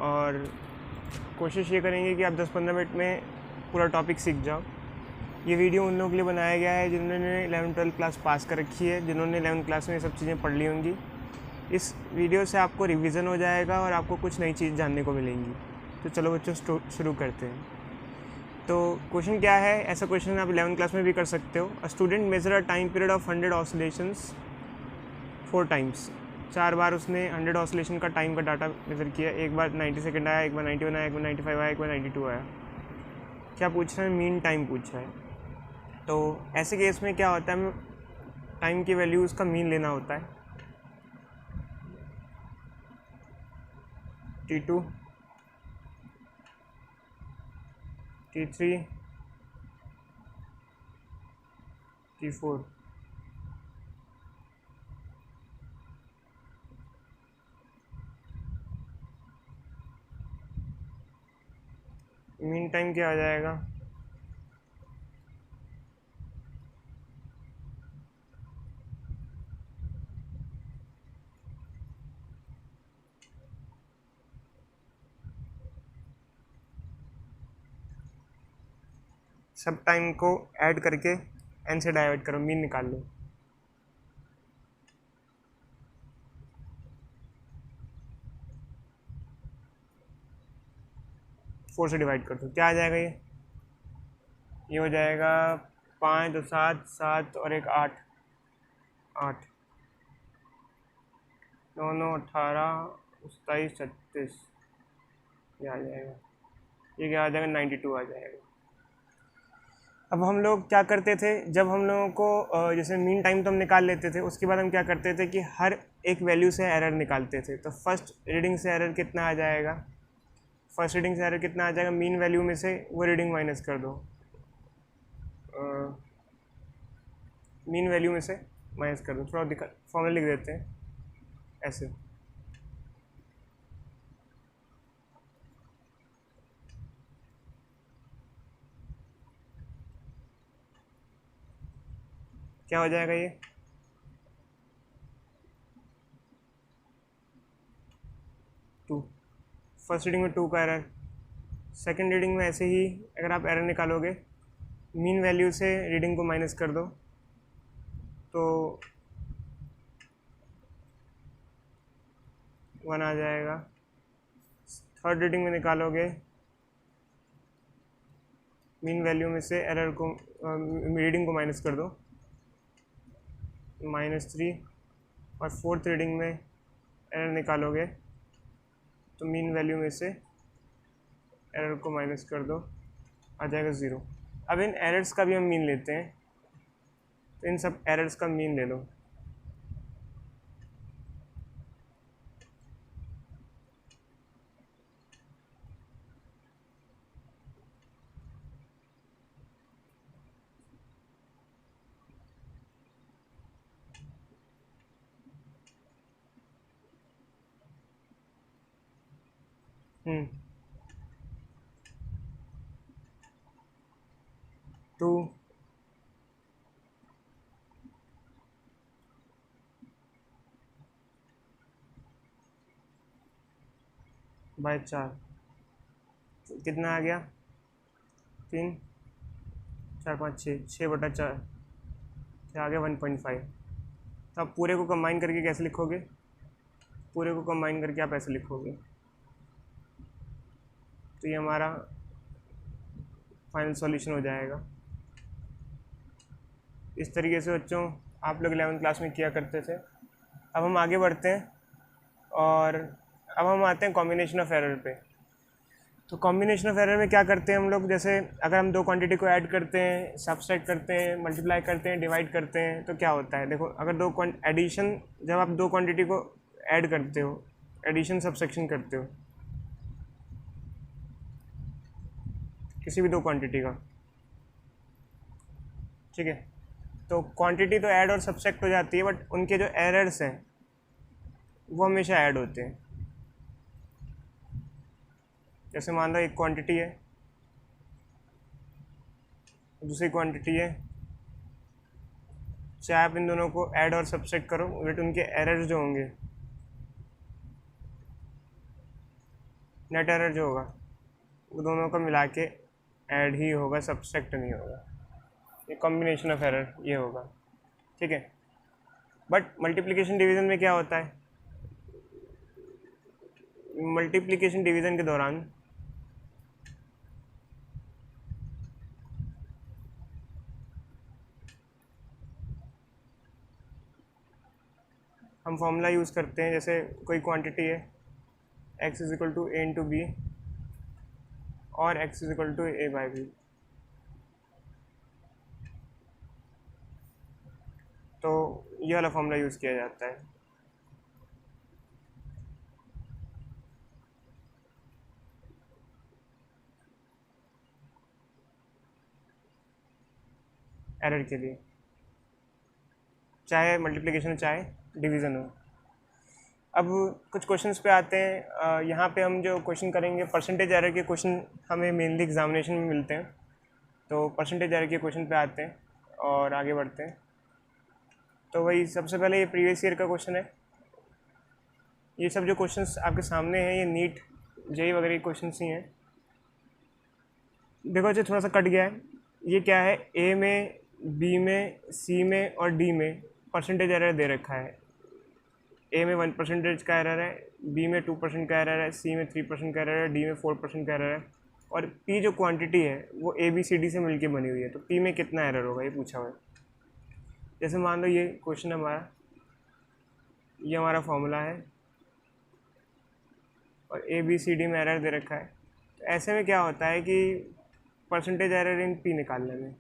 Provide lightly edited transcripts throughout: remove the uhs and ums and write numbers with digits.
और कोशिश ये करेंगे कि आप 10-15 मिनट में पूरा टॉपिक सीख जाओ। ये वीडियो उन लोगों के लिए बनाया गया है जिन्होंने 11th-12th क्लास पास कर रखी है, जिन्होंने 11th क्लास में ये सब चीज़ें पढ़ ली होंगी। इस वीडियो से आपको रिवीजन हो जाएगा और आपको कुछ नई चीज़ जानने को मिलेंगी। तो चलो बच्चों शुरू करते हैं। तो क्वेश्चन क्या है, ऐसा क्वेश्चन आप 11th क्लास में भी कर सकते हो। A student measure a time period of 100 oscillations 4 times. 4 बार उसने 100 ऑसिलेशन का टाइम का डाटा मेज़र किया। एक बार 90 सेकेंड आया, एक बार 91 आया, एक बार 95 आया, एक बार 92 आया। क्या पूछ रहा है? मीन टाइम पूछ रहा है। तो ऐसे केस में क्या होता है, हमें टाइम की वैल्यू उसका मीन लेना होता है। T2 T3 T4। Mean time क्या आ जाएगा? सब टाइम को ऐड करके n से डाइवाइड करो, मीन निकाल लो। फोर से डिवाइड कर दो, क्या आ जाएगा? ये हो जाएगा 5 2 7 7 और एक 8 8 9 9 18 27 36। ये आ जाएगा, ये क्या आ जाएगा? 92 आ जाएगा। अब हम लोग क्या करते थे, जब हम लोगों को जैसे मीन टाइम तो हम निकाल लेते थे, उसके बाद हम क्या करते थे कि हर एक वैल्यू से एरर निकालते थे। तो फर्स्ट रीडिंग से एरर कितना आ जाएगा? फर्स्ट रीडिंग से एरर कितना आ जाएगा? मीन वैल्यू में से वो रीडिंग माइनस कर दो। मीन वैल्यू में से माइनस कर दो। थोड़ा दिखा, फॉर्मूला लिख देते हैं ऐसे। क्या हो जाएगा ये? टू। फर्स्ट रीडिंग में 2 का एरर। सेकंड रीडिंग में ऐसे ही अगर आप एरर निकालोगे, मीन वैल्यू से रीडिंग को माइनस कर दो तो 1 आ जाएगा। थर्ड रीडिंग में निकालोगे, मीन वैल्यू में से एरर को रीडिंग को माइनस कर दो, -3। और फोर्थ रीडिंग में एरर निकालोगे तो मीन वैल्यू में से एरर को माइनस कर दो, आ जाएगा 0। अब इन एरर्स का भी हम मीन लेते हैं, तो इन सब एरर्स का मीन ले लो। हम्म 2 बाय 4 कितना आ गया? 3 4 5 6/4 क्या आ गया? 1.5। तो आप पूरे को कंबाइन करके कैसे लिखोगे? पूरे को कंबाइन करके आप ऐसे लिखोगे। तो ये हमारा फाइनल सॉल्यूशन हो जाएगा। इस तरीके से बच्चों आप लोग 11th क्लास में किया करते थे। अब हम आगे बढ़ते हैं और अब हम आते हैं कॉम्बिनेशन ऑफ एरर पे। तो कॉम्बिनेशन ऑफ एरर में क्या करते हैं हम लोग, जैसे अगर हम दो क्वांटिटी को ऐड करते हैं, सब्सट्रैक्ट करते हैं, मल्टीप्लाई करते हैं, डिवाइड करते हैं, तो क्या होता है? देखो, अगर एडिशन, जब आप दो क्वांटिटी को ऐड करते हो, एडिशन सब्सट्रैक्शन करते हो किसी भी दो क्वांटिटी का, ठीक है, तो क्वांटिटी तो ऐड और सब्सट्रैक्ट हो जाती है, बट उनके जो एरर्स हैं वो हमेशा ऐड होते हैं। जैसे मान लो एक क्वांटिटी है, दूसरी क्वांटिटी है, चाहे आप इन दोनों को ऐड और सब्सट्रैक्ट करो, बट उनके एरर्स जो होंगे नेट एरर जो होगा वो दोनों का मिला के ऐड ही होगा, सब्सट्रैक्ट नहीं होगा। ये कॉम्बिनेशन ऑफ एरर ये होगा, ठीक है। बट मल्टीप्लिकेशन डिवीज़न में क्या होता है, मल्टीप्लिकेशन डिवीज़न के दौरान हम फॉर्मूला यूज़ करते हैं। जैसे कोई क्वांटिटी है x is equal to A into B और x is equal to A by B, तो ये वाला फॉर्मूला यूज़ किया जाता है। एरर के लिए, चाहे मल्टीप्लिकेशन हो चाहे डिवीज़न हो। अब कुछ क्वेश्चंस पे आते हैं। यहाँ पे हम जो क्वेश्चन करेंगे, परसेंटेज एरर के क्वेश्चन हमें मेनली एग्जामिनेशन में मिलते हैं, तो परसेंटेज एरर के क्वेश्चन पे आते हैं और आगे बढ़ते हैं। तो वही सबसे पहले ये प्रीवियस ईयर का क्वेश्चन है। ये सब जो क्वेश्चंस आपके सामने हैं ये नीट जेई वगैरह के क्वेश्चंस ही हैं। देखो जो थोड़ा सा कट गया है, ये क्या है, ए में, बी में, सी में और डी में परसेंटेज एरर दे रखा है। ए में 1% का एरर है, बी में 2% का एरर है, सी में 3% का एरर है, डी में 4% का एरर है, और पी जो क्वांटिटी है वो ए बी सी डी से मिलके बनी हुई है। तो पी में कितना एरर होगा ये पूछा हुआ है। जैसे मान लो ये क्वेश्चन हमारा, ये हमारा फॉर्मूला है और ए बी सी डी में एरर दे रखा है। तो ऐसे में क्या होता है कि परसेंटेज एरर इन पी निकालने में,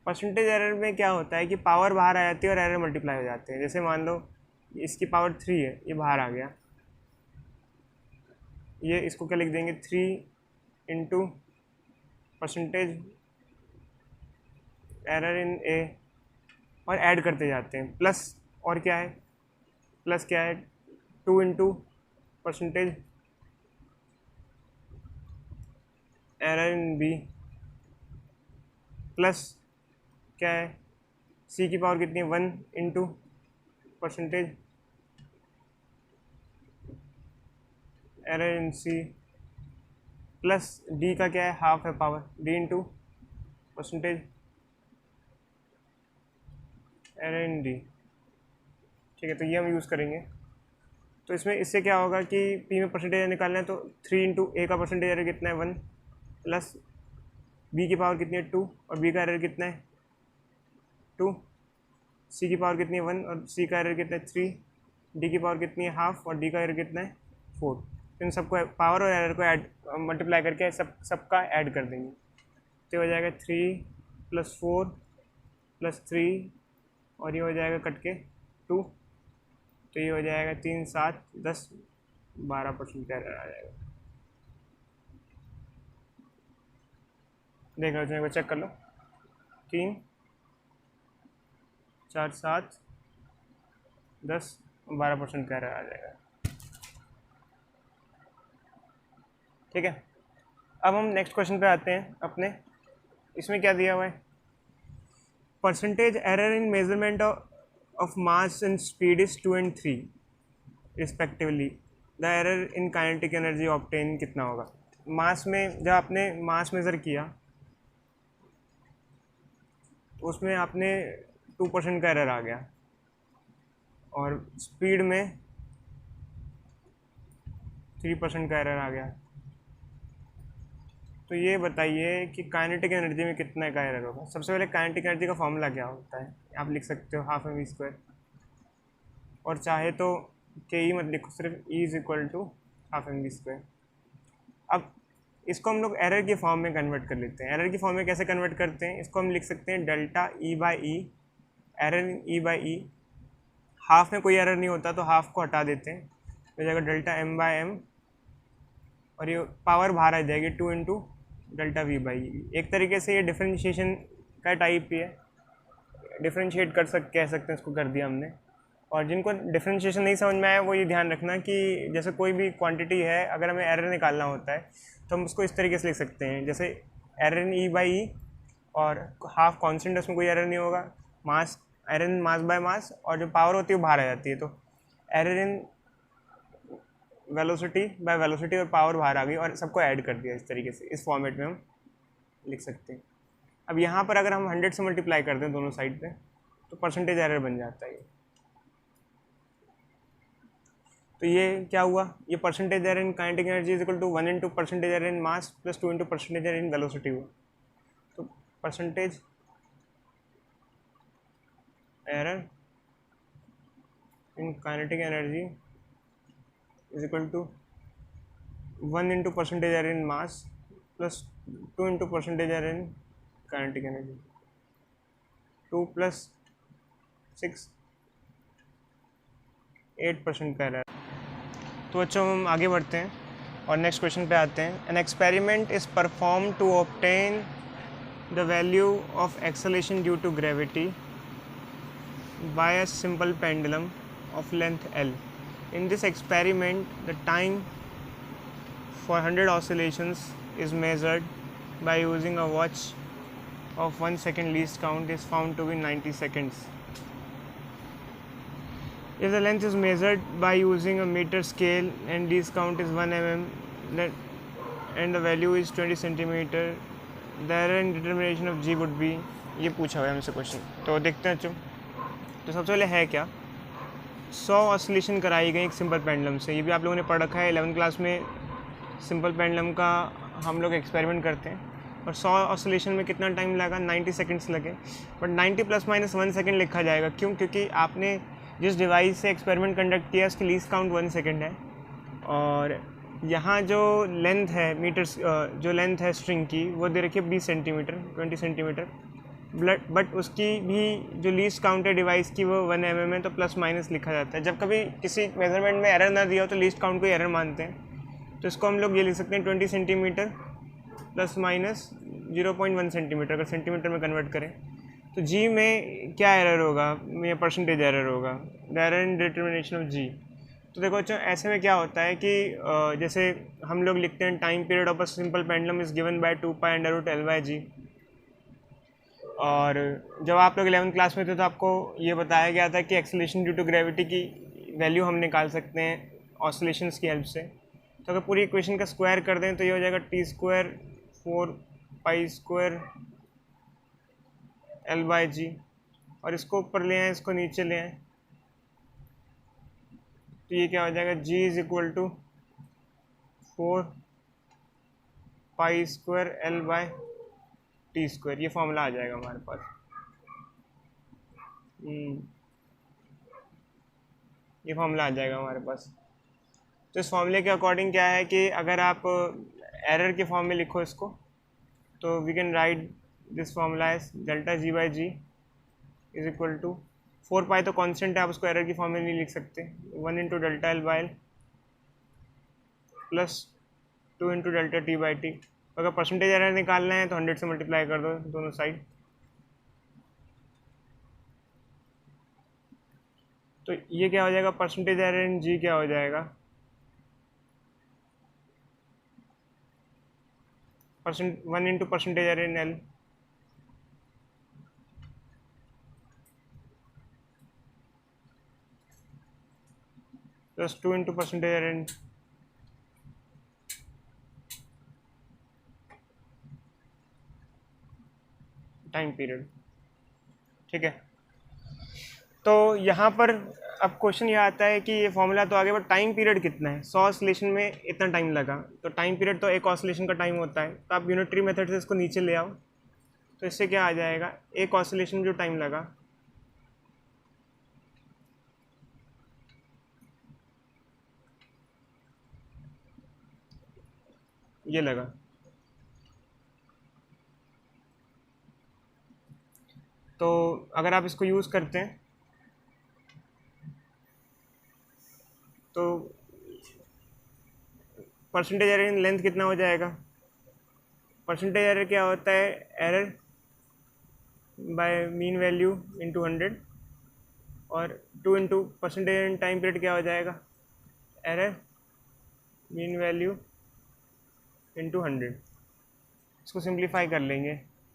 परसेंटेज एरर में क्या होता है कि पावर बाहर आ जाती है और एरर मल्टीप्लाई हो जाते हैं। जैसे मान लो इसकी पावर 3 है, ये बाहर आ गया, ये इसको क्या लिख देंगे, 3 इंटू परसेंटेज एरर इन ए, और ऐड करते जाते हैं। प्लस और क्या है, प्लस क्या है, 2 into percentage error in B, plus क्या है, सी की पावर कितनी है, 1 into percentage error in C, plus D का क्या है, हाफ है power, D into percentage error in D, ठीक है। तो ये हम यूज़ करेंगे। तो इसमें इससे क्या होगा कि पी में परसेंटेज एरर निकालना है, तो 3 इंटू ए का परसेंटेज एरर कितना है, 1, प्लस बी की पावर कितनी है, 2, और बी का एरर कितना है, 2, सी की पावर कितनी है, 1, और सी का एरर कितना है, 3, डी की पावर कितनी है, हाफ, और डी का एरर कितना है, 4। इन सबको पावर और एरर को ऐड मल्टीप्लाई करके सबका ऐड कर देंगे। तो हो जाएगा 3 + 4 + 3, और ये हो जाएगा कट के 2, तो ये हो जाएगा 3, 7, 10, 12% का एरर आ जाएगा। देख लो, इसमें चेक कर लो, 3, 4, 7, 10, 12% का एरर आ जाएगा, ठीक है। अब हम नेक्स्ट क्वेश्चन पे आते हैं अपने। इसमें क्या दिया हुआ है, percentage error in measurement of mass and speed is 2 and 3 respectively, the error in kinetic energy obtain कितना होगा। मास में, जब आपने मास मेज़र किया तो उसमें आपने 2% का एरर आ गया, और स्पीड में 3% का एरर आ गया। तो ये बताइए कि काइनेटिक एनर्जी में कितना का एरर होगा। सबसे पहले काइनेटिक एनर्जी का फॉर्मूला क्या होता है, आप लिख सकते हो 12mv², और चाहे तो के ई मत लिखो, सिर्फ E is equal to 12mv²। अब इसको हम लोग एरर की फॉर्म में कन्वर्ट कर लेते हैं। एरर की फॉर्म में कैसे कन्वर्ट करते हैं, इसको हम लिख सकते हैं delta E/E, error E/E। Half में कोई एरर नहीं होता तो हाफ को हटा देते हैं, तो जाएगा डेल्टा M/M, और ये पावर बाहर आ जाएगी 2 इंटू डेल्टा V/E। एक तरीके से ये डिफरेंशिएशन का टाइप ही है, डिफरेंशिएट कह सकते हैं, इसको कर दिया हमने। और जिनको डिफरेंशिएशन नहीं समझ में आया वो ये ध्यान रखना कि जैसे कोई भी क्वांटिटी है, अगर हमें एरर निकालना होता है तो हम उसको इस तरीके से लिख सकते हैं, जैसे एरर इन E/E, और हाफ कॉन्स्टेंट, उसमें कोई एरर नहीं होगा, मास, error in mass by mass, और जो पावर होती है वो बाहर आ जाती है। तो error in velocity by velocity और पावर बाहर आ गई और सबको ऐड कर दिया इस तरीके से, इस फॉर्मेट में हम लिख सकते हैं। अब यहाँ पर अगर हम 100 से मल्टीप्लाई कर दें दोनों साइड पे तो परसेंटेज एरर बन जाता है ये। तो ये क्या हुआ, ये percentage error in kinetic energy is equal to 1 into percentage error in mass plus 2 into percentage error in velocity हुआ। तो percentage error in kinetic energy is equal to 1 into percentage error in mass plus 2 into percentage error in kinetic energy. 2 plus 6 8% का error. तो बच्चों हम आगे बढ़ते हैं और नेक्स्ट क्वेश्चन पे आते हैं। An experiment is perform to obtain the value of acceleration due to gravity by a simple pendulum of length L. In this experiment, the time for 100 oscillations is measured by using a watch of 1 second least count is found to be 90 seconds. If the length is measured by using a meter scale and least count is 1 mm and the value is 20 centimeter, the error in determination of G would be, ये पूछा हुआ है हमसे question. तो देखते हैं। तो सबसे पहले है क्या, 100 ऑसिलेशन कराई गई एक सिंपल पेंडुलम से। ये भी आप लोगों ने पढ़ रखा है 11th क्लास में। सिंपल पेंडुलम का हम लोग एक्सपेरिमेंट करते हैं और 100 ऑसिलेशन में कितना टाइम लगा, 90 सेकंड्स लगे। बट 90 प्लस माइनस 1 सेकंड लिखा जाएगा, क्यों? क्योंकि आपने जिस डिवाइस से एक्सपेरिमेंट कंडक्ट किया उसकी लीस्ट काउंट 1 सेकंड है और यहाँ जो लेंथ है मीटर्स, जो लेंथ है स्ट्रिंग की वो दे रखी है 20 सेंटीमीटर 20 सेंटीमीटर। बट उसकी भी जो लीस्ट काउंट है डिवाइस की वो 1 mm है, तो प्लस माइनस लिखा जाता है। जब कभी किसी मेजरमेंट में एरर ना दिया हो तो लीस्ट काउंट को एरर मानते हैं। तो इसको हम लोग ये लिख सकते हैं 20 सेंटीमीटर प्लस माइनस 0.1 सेंटीमीटर, अगर सेंटीमीटर में कन्वर्ट करें तो जी में क्या एरर होगा, में परसेंटेज एरर होगा, the error in determination of G. तो देखो अच्छा, ऐसे में क्या होता है कि जैसे हम लोग लिखते हैं time period of a simple pendulum is given by 2π√L/G। और जब आप लोग 11th क्लास में थे तो आपको ये बताया गया था कि एक्सेलरेशन ड्यू टू ग्रेविटी की वैल्यू हम निकाल सकते हैं ऑसिलेशंस की हेल्प से। तो अगर पूरी इक्वेशन का स्क्वायर कर दें तो ये हो जाएगा t² 4π² L/G। और इसको ऊपर ले आए, इसको नीचे ले आए, तो ये क्या हो जाएगा, G is equal to 4π² L/T²। ये फॉर्मूला आ जाएगा हमारे पास। ये फॉर्मूला आ जाएगा हमारे पास। तो इस फॉर्मूले के अकॉर्डिंग क्या है कि अगर आप एरर के फॉर्म में लिखो इसको, तो we can write this formula as ΔG/G is equal to 4π तो कांस्टेंट है, आप उसको एरर की फॉर्म में नहीं लिख सकते, 1 into ΔL/L plus 2 into ΔT/T। अगर परसेंटेज एरर निकालना है तो 100 से मल्टीप्लाई कर दो दोनों साइड। तो ये क्या हो जाएगा, परसेंटेज एरर इन जी क्या हो जाएगा, 1 into percentage error in L plus 2 into percentage error in time period. ठीक है, तो यहाँ पर अब क्वेश्चन ये आता है कि ये फॉर्मूला तो आगे, बट टाइम पीरियड कितना है, 100 ऑसिलेशन में इतना टाइम लगा, तो टाइम पीरियड तो एक ऑसिलेशन का टाइम होता है। तो आप यूनिटरी मेथड से इसको नीचे ले आओ, तो इससे क्या आ जाएगा, एक ऑसिलेशन जो टाइम लगा ये लगा, तो अगर आप इसको यूज़ करते हैं तो परसेंटेज एरर इन लेंथ कितना हो जाएगा, परसेंटेज एरर क्या होता है, error bye mean value into 100 और 2 into percentage in time period क्या हो जाएगा, एरर मीन वैल्यू इंटू 100। इसको सिंप्लीफाई कर लेंगे,